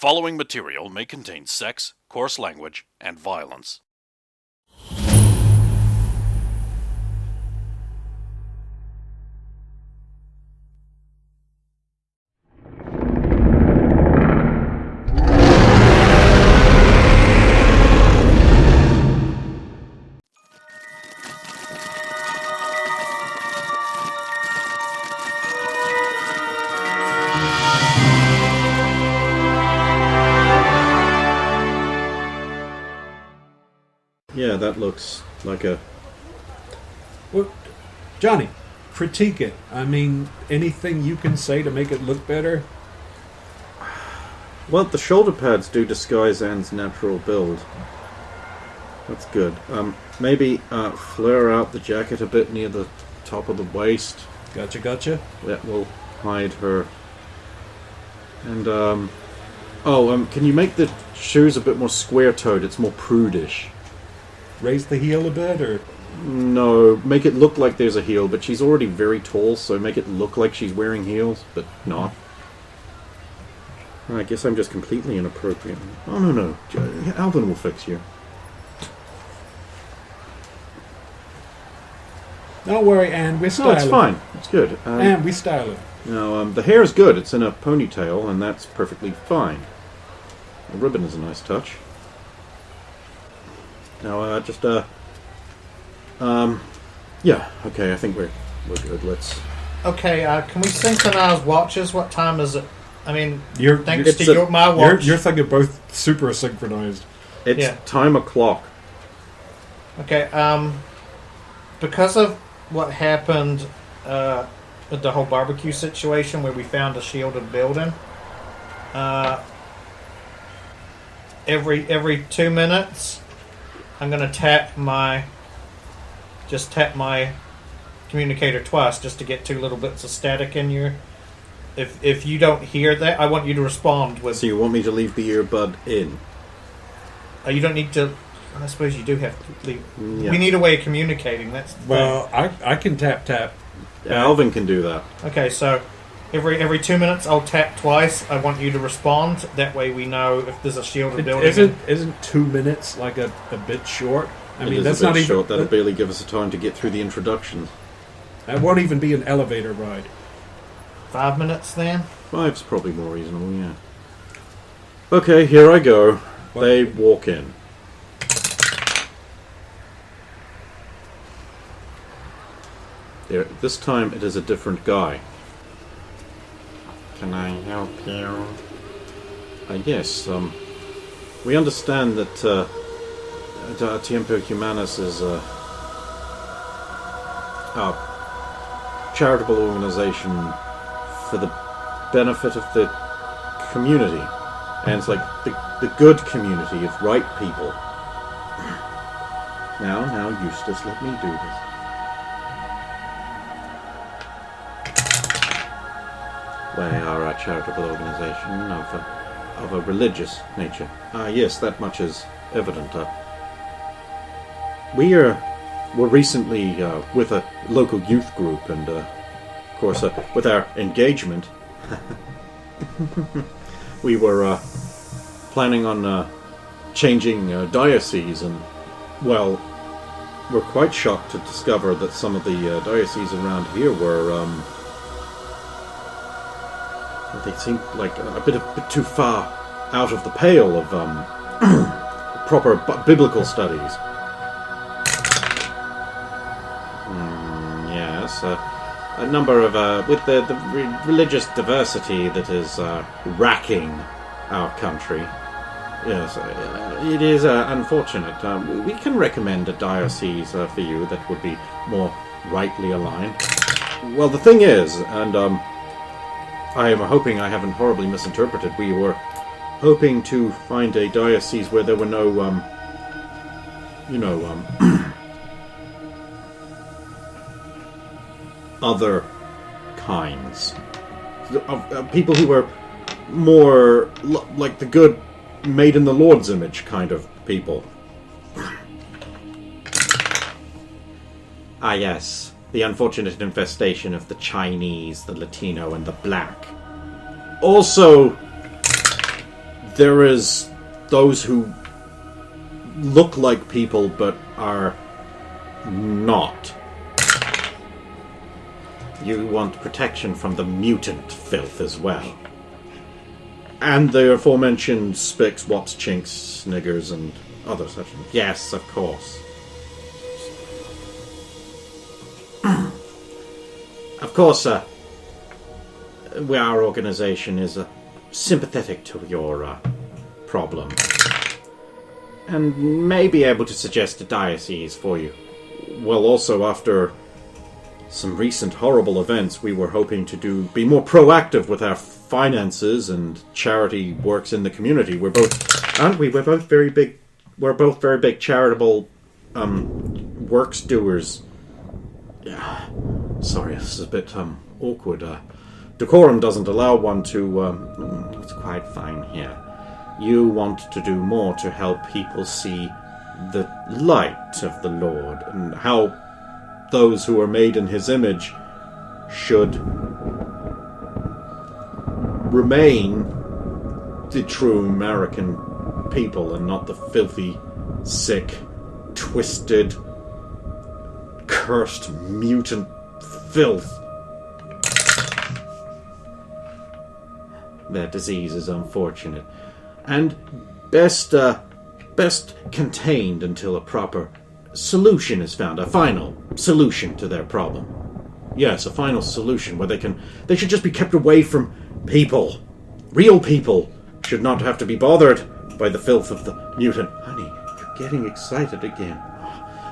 following material may contain sex, coarse language, and violence. Yeah, that looks like a... Well, Johnny, critique it. I mean, anything you can say to make it look better? Well, the shoulder pads do disguise Anne's natural build. That's good. Maybe flare out the jacket a bit near the top of the waist. Gotcha. That will hide her. And, can you make the shoes a bit more square-toed? It's more prudish. Raise the heel a bit, or...? No, make it look like there's a heel, but she's already very tall, so make it look like she's wearing heels, but not. I guess I'm just completely inappropriate. Oh, no. Alvin will fix you. Don't worry, Anne, we style it. No, it's fine. It's good. Anne, we style it. Now, the hair's good. It's in a ponytail, and that's perfectly fine. The ribbon is a nice touch. Now, yeah, okay, I think we're good. Let's... Okay, can we synchronize watches? What time is it? I mean, thanks to your my watch. You're thinking both super synchronized. It's time o'clock. Okay, because of what happened with the whole barbecue situation where we found a shielded building, every 2 minutes, I'm going to tap my communicator twice just to get 2 little bits of static in your... If you don't hear that, I want you to respond with... So you want me to leave the earbud in? You don't need to... I suppose you do have to leave... Yeah. We need a way of communicating. That's the Well, thing. I can tap. Yeah, Alvin can do that. Okay, so every 2 minutes I'll tap twice. I want you to respond. That way we know if there's a shielded building. Isn't 2 minutes like a bit short? I mean, That's that's not even short. That'll barely give us a time to get through the introductions. That won't even be an elevator ride. 5 minutes then? 5's probably more reasonable, yeah. Okay, here I go. What? They walk in. This time it is a different guy. Can I help you? Yes, we understand that Tiempo Humanis is a charitable organization for the benefit of the community. And it's like the good community of right people. Now, Eustace, let me do this. We are a charitable organization of a religious nature. Yes, that much is evident. We were recently with a local youth group, and of course, with our engagement, we were planning on changing diocese, and well, we're quite shocked to discover that some of the dioceses around here were they seemed like a bit too far out of the pale of proper biblical studies. Yes, a number of with the religious diversity that is racking our country. Yes, it is unfortunate. We can recommend a diocese for you that would be more rightly aligned. Well, the thing is, and I am hoping I haven't horribly misinterpreted. We were hoping to find a diocese where there were no, other kinds of people who were more like the good, made in the Lord's image kind of people. Ah, yes. The unfortunate infestation of the Chinese, the Latino, and the black. Also, there is those who look like people but are not. You want protection from the mutant filth as well. And the aforementioned Spicks, Wops, Chinks, Niggers, and other such things. Yes, of course. Of course, our organization is sympathetic to your problem. And may be able to suggest a diocese for you. Well, also, after some recent horrible events, we were hoping to be more proactive with our finances and charity works in the community. We're both, aren't we? We're both very big charitable works doers. Yeah. Sorry, this is a bit awkward. Decorum doesn't allow one to. It's quite fine here. You want to do more to help people see the light of the Lord and how those who are made in His image should remain the true American people and not the filthy, sick, twisted, cursed mutant filth. Their disease is unfortunate and best contained until a proper solution is found, a final solution to their problem. Yes, a final solution where they should just be kept away from people. Real people should not have to be bothered by the filth of the mutant. Honey, you're getting excited again.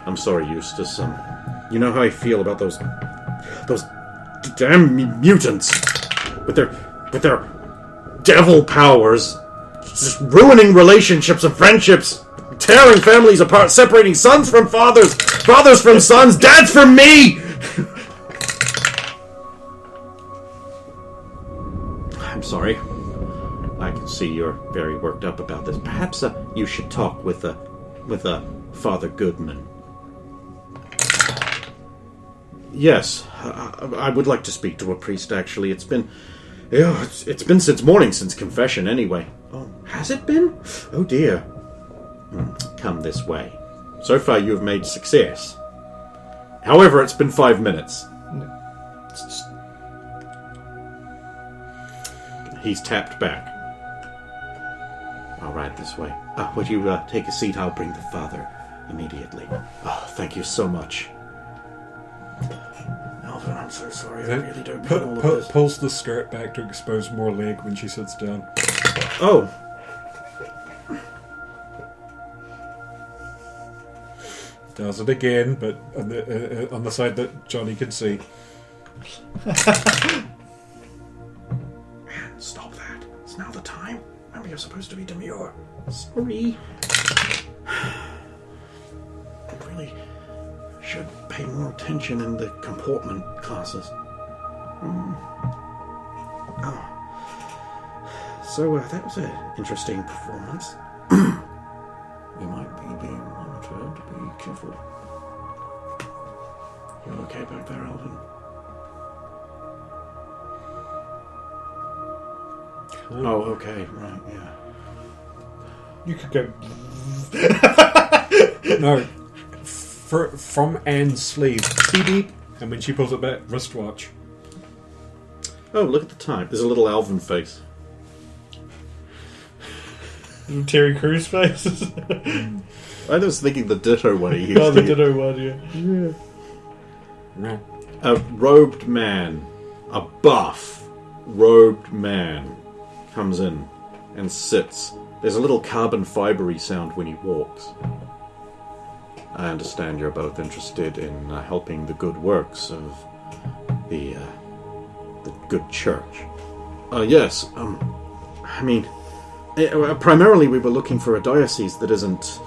I'm sorry, Eustace. You know how I feel about those damn mutants with their devil powers, just ruining relationships and friendships, tearing families apart, separating sons from fathers, fathers from sons, dads from me! I'm sorry. I can see you're very worked up about this. Perhaps you should talk with Father Goodman. Yes, I would like to speak to a priest, actually. It's been since morning, since confession, anyway. Oh, has it been? Oh, dear. Come this way. So far, you have made success. However, it's been 5 minutes. He's tapped back. All right, this way. Would you take a seat? I'll bring the father immediately. Oh, thank you so much. Alvin, I'm so sorry. I really don't mean all of this. Pulls the skirt back to expose more leg when she sits down. Oh. Does it again, but on the side that Johnny can see. Stop that. It's now the time. Remember, you're supposed to be demure. Sorry. I really should pay more attention in the comportment classes. Oh. So, that was an interesting performance. We might be being monitored. Be careful. You okay back there, Alvin? Oh, okay, right, yeah. You could go. No. From Anne's sleeve. Beep beep. And when she pulls it back, wristwatch. Oh, look at the time. There's a little Alvin face. Terry Crews face. I was thinking the Ditto one he used. Oh, the Ditto one, yeah. No. A robed man, a buff robed man, comes in and sits. There's a little carbon fibery sound when he walks. I understand you're both interested in helping the good works of the good church. Yes. Primarily we were looking for a diocese that isn't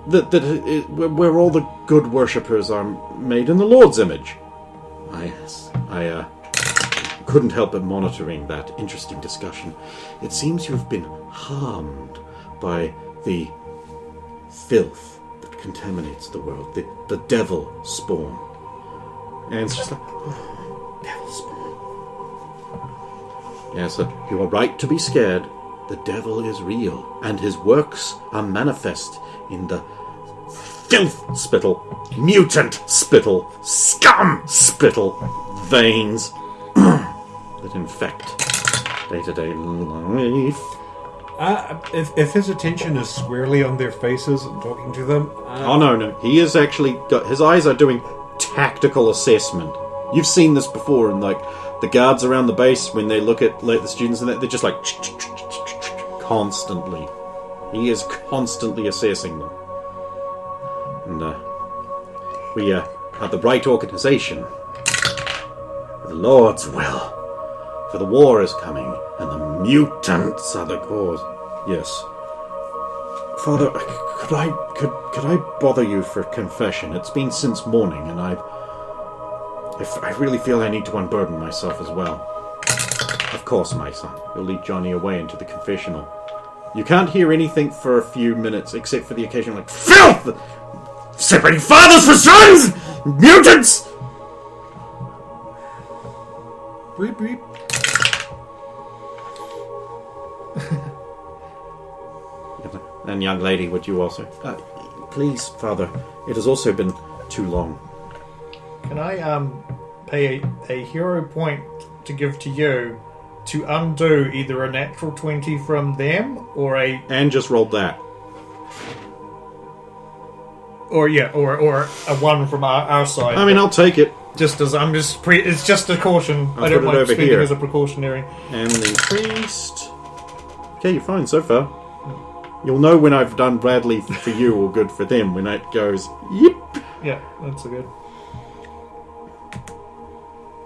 where all the good worshippers are made in the Lord's image. Yes. I couldn't help but monitoring that interesting discussion. It seems you've been harmed by the filth that contaminates the world, the devil spawn. And it's just like, oh, devil spawn. Yes, you are right to be scared. the devil is real, and his works are manifest in the filth spittle, mutant spittle, scum spittle veins that infect day-to-day life. If his attention is squarely on their faces and talking to them... Oh, no. He is actually... his eyes are doing tactical assessment. You've seen this before in, like, the guards around the base when they look at, like, the students and that, they're just like... constantly. He is constantly assessing them. And, we are the right organization. The Lord's will. For the war is coming, and the mutants are the cause. Yes. Father, could I bother you for confession? It's been since morning, and I really feel I need to unburden myself as well. Of course, my son. You'll lead Johnny away into the confessional. You can't hear anything for a few minutes, except for the occasional, like, filth! Separating fathers for sons! Mutants! Bleep, bleep. And young lady, would you also... please, Father, it has also been too long. Can I pay a hero point to give to you to undo either a natural 20 from them or a... And just rolled that. Or a 1 from our side. I mean, I'll take it. Just as it's just a caution. I don't mind spending it as a precautionary. And the priest... Okay, you're fine so far. You'll know when I've done badly for you or good for them when it goes, yep. Yeah, that's a good.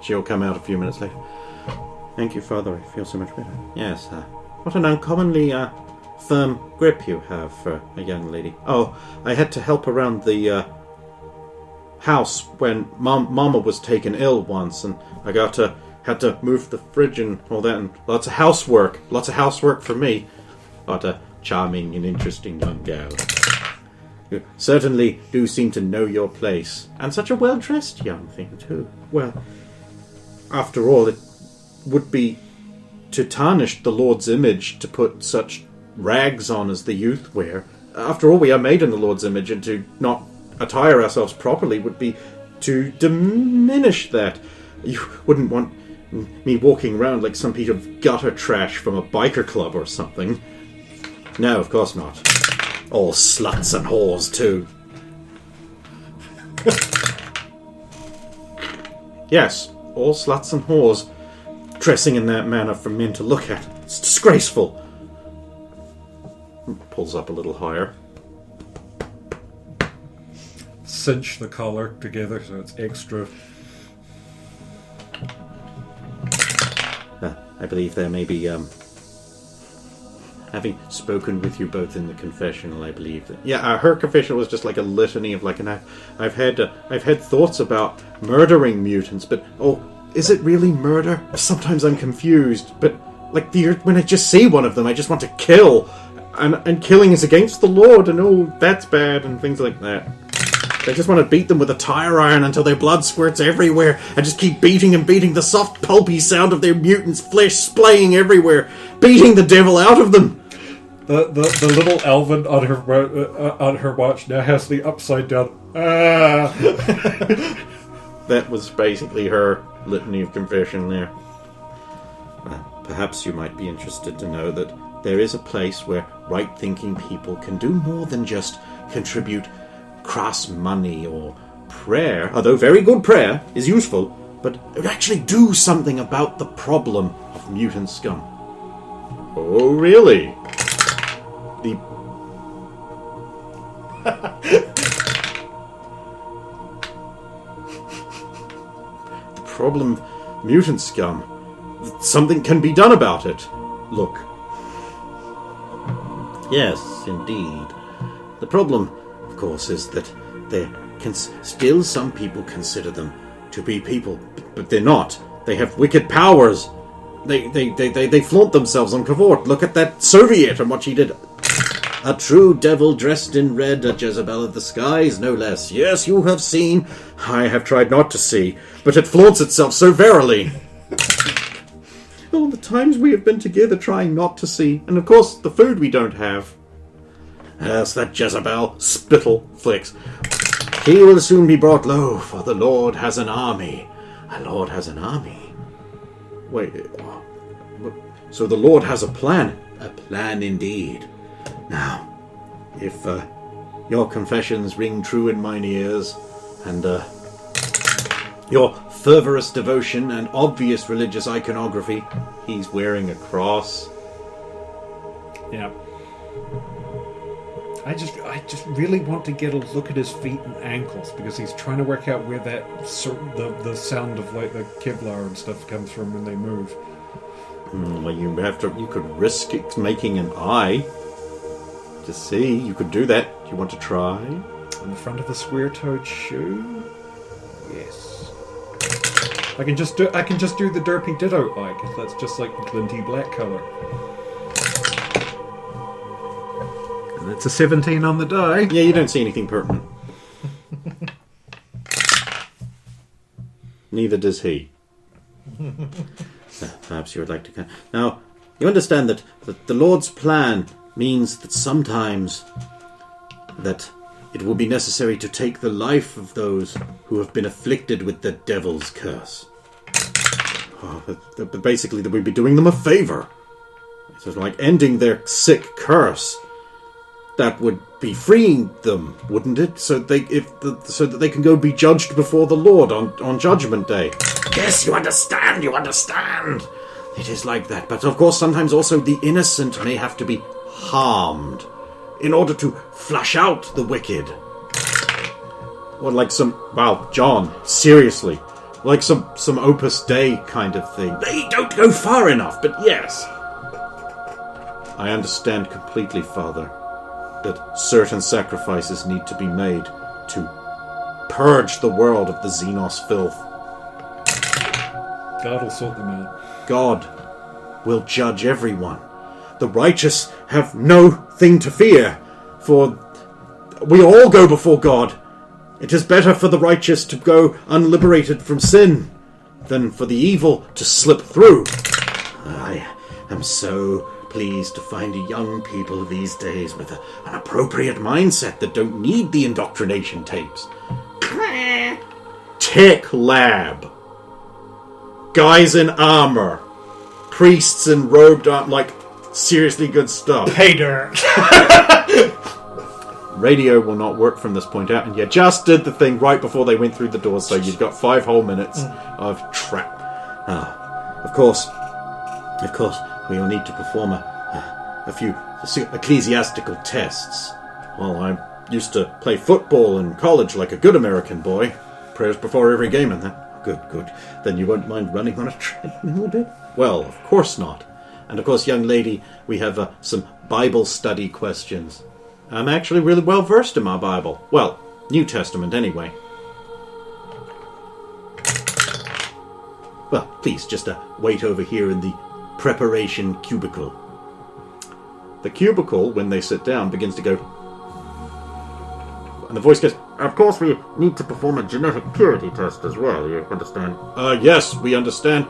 She'll come out a few minutes later. Thank you, Father. I feel so much better. Yes, what an uncommonly firm grip you have for a young lady. Oh, I had to help around the house when Mama was taken ill once, and I had to move the fridge and all that, and lots of housework for me. What a charming and interesting young gal. You certainly do seem to know your place, and such a well-dressed young thing too. Well, after all, it would be to tarnish the Lord's image to put such rags on as the youth wear. After all, we are made in the Lord's image, and to not attire ourselves properly would be to diminish that. You wouldn't want me walking around like some piece of gutter trash from a biker club or something. No, of course not. All sluts and whores, too. Yes, all sluts and whores dressing in that manner for men to look at. It's disgraceful. Pulls up a little higher. Cinch the collar together so it's extra. I believe there may be, having spoken with you both in the confessional, I believe that... Yeah, her confessional was just like a litany of like, and I've had thoughts about murdering mutants, but, is it really murder? Sometimes I'm confused, but, like, when I just see one of them, I just want to kill, and killing is against the Lord, and that's bad, and things like that. I just want to beat them with a tire iron until their blood squirts everywhere, and just keep beating and beating, the soft, pulpy sound of their mutants' flesh splaying everywhere, beating the devil out of them. The little elven on her watch now has the upside down. That was basically her litany of confession there. Perhaps you might be interested to know that there is a place where right-thinking people can do more than just contribute crass money or prayer, although very good prayer is useful, but actually do something about the problem of mutant scum. Oh, really? The problem of mutant scum. Something can be done about it. Look. Yes, indeed. The problem, of course, is that there can still some people consider them to be people, but they're not. They have wicked powers. They flaunt themselves on cavort. Look at that Soviet and what she did. A true devil dressed in red, a Jezebel of the skies, no less. Yes, you have seen. I have tried not to see, but it flaunts itself so verily. All the times we have been together trying not to see. And of course, the food we don't have. Yes, that Jezebel. Spittle flicks. He will soon be brought low, for the Lord has an army. A Lord has an army? Wait, so the Lord has a plan? A plan indeed. Now, if your confessions ring true in mine ears, and your fervorous devotion and obvious religious iconography, he's wearing a cross. Yeah. I just really want to get a look at his feet and ankles because he's trying to work out where that the sound of like the Kevlar and stuff comes from when they move. Well, you could risk making an eye to see. You could do that. Do you want to try? On the front of the square-toed shoe. Yes. I can just do the derpy ditto eye because that's just like the glinty black color. And it's a 17 on the die. Yeah, you don't see anything pertinent. Neither does he. Perhaps you would like to... Now, you understand that the Lord's plan means that sometimes that it will be necessary to take the life of those who have been afflicted with the devil's curse. But basically, that we'd be doing them a favor. It's like ending their sick curse. That would be freeing them, wouldn't it? So that they can go be judged before the Lord on Judgment Day. Yes, you understand. It is like that. But of course, sometimes also the innocent may have to be harmed in order to flush out the wicked. Or like John, seriously. Like some Opus Dei kind of thing. They don't go far enough, but yes. I understand completely, Father, that certain sacrifices need to be made to purge the world of the Xenos filth. God will sort them out. God will judge everyone. The righteous have no thing to fear, for we all go before God. It is better for the righteous to go unliberated from sin than for the evil to slip through. I am so pleased to find young people these days with an appropriate mindset that don't need the indoctrination tapes. Tech lab. Guys in armor. Priests in robed armor. Like, seriously good stuff. Pay dirt. Radio will not work from this point out, and you just did the thing right before they went through the doors, so you've got 5 whole minutes of trap. Of course, we will need to perform a few ecclesiastical tests. Well, I used to play football in college like a good American boy. Prayers before every game and that. Good. Then you won't mind running on a treadmill a bit? Well, of course not. And of course, young lady, we have some Bible study questions. I'm actually really well versed in my Bible. Well, New Testament anyway. Well, please, just wait over here in the preparation cubicle. The cubicle, when they sit down, begins to go... And the voice goes, of course we need to perform a genetic purity test as well, you understand? Yes, we understand.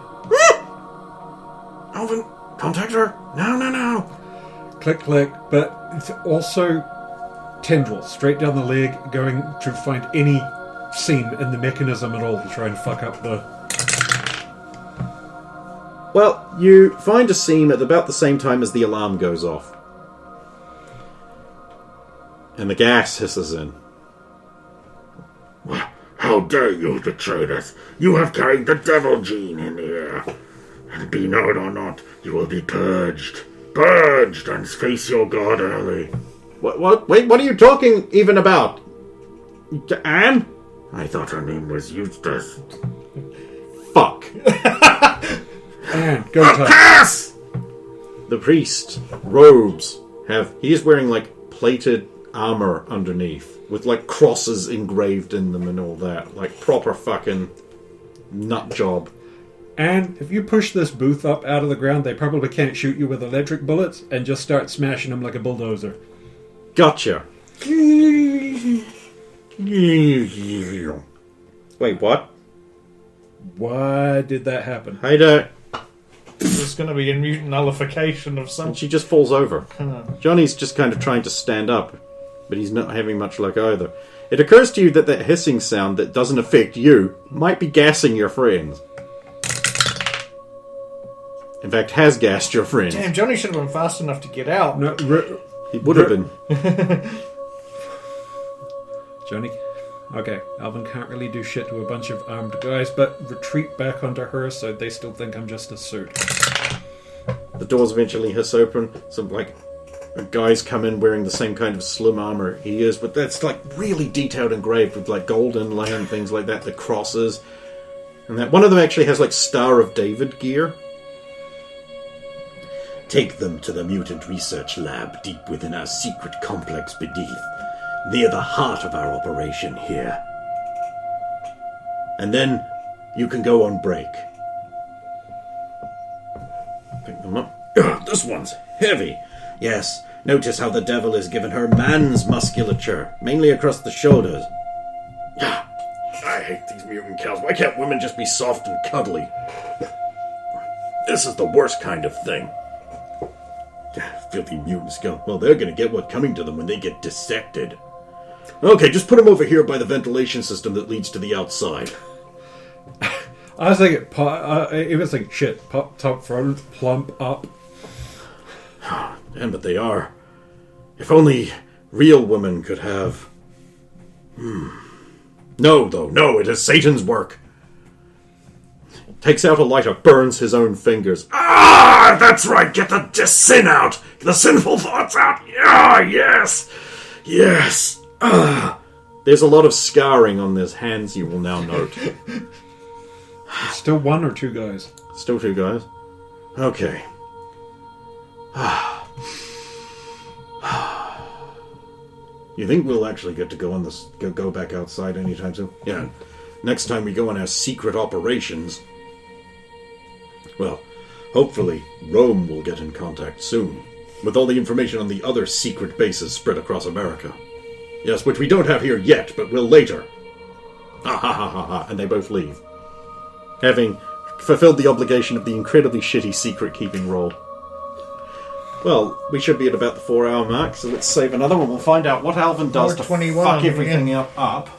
Alvin, contact her. No. Click, click. But it's also tendrils straight down the leg, going to find any seam in the mechanism at all to try and fuck up the... Well, you find a seam at about the same time as the alarm goes off. And the gas hisses in. How dare you betray us? You have carried the devil gene in here. And be known or not, you will be purged. Purged and face your God early. What? Wait, what are you talking even about? Anne? I thought her name was Eustace. Fuck. Anne, go time. Pass! The priest, robes, he is wearing like plated armor underneath with like crosses engraved in them and all that. Like proper fucking nut job. And if you push this booth up out of the ground, they probably can't shoot you with electric bullets and just start smashing them like a bulldozer. Gotcha. Wait, what? Why did that happen? Hey there. This there's going to be a mutant nullification of some. And she just falls over. Johnny's just kind of trying to stand up, but he's not having much luck either. It occurs to you that that hissing sound that doesn't affect you might be gassing your friends. In fact, has gassed your friends. Damn, Johnny should have been fast enough to get out. No, He would have been. Johnny. Okay, Alvin can't really do shit to a bunch of armed guys, but retreat back onto her so they still think I'm just a suit. The doors eventually hiss open. Some, guys come in wearing the same kind of slim armor he is, but that's, really detailed engraved with, gold inlay and things like that, the crosses. And that one of them actually has, Star of David gear. Take them to the Mutant Research Lab deep within our secret complex beneath, near the heart of our operation here. And then you can go on break. Pick them up. This one's heavy. Yes, notice how the devil has given her man's musculature, mainly across the shoulders. I hate these mutant cows. Why can't women just be soft and cuddly? This is the worst kind of thing. Filthy mutant scum. Well, they're going to get what's coming to them when they get dissected. Okay, just put them over here by the ventilation system that leads to the outside. I was thinking, it was shit, pop, top, front, plump, up. Damn, but they are. If only real women could have... No, though. No, it is Satan's work. Takes out a lighter, burns his own fingers. Ah, that's right. Get the sin out. Get the sinful thoughts out. Ah, yes. Yes. Ah. There's a lot of scarring on his hands, you will now note. Still one or two guys? Still two guys. Okay. You think we'll actually get to go on this? Go back outside anytime soon? Yeah. Next time we go on our secret operations. Well, hopefully Rome will get in contact soon, with all the information on the other secret bases spread across America. Yes, which we don't have here yet, but will later. Ha ha ha ha ha, and they both leave. Having fulfilled the obligation of the incredibly shitty secret-keeping role. Well, we should be at about the 4-hour mark, so let's save another one. We'll find out what Alvin does to 4:21, fuck everything up.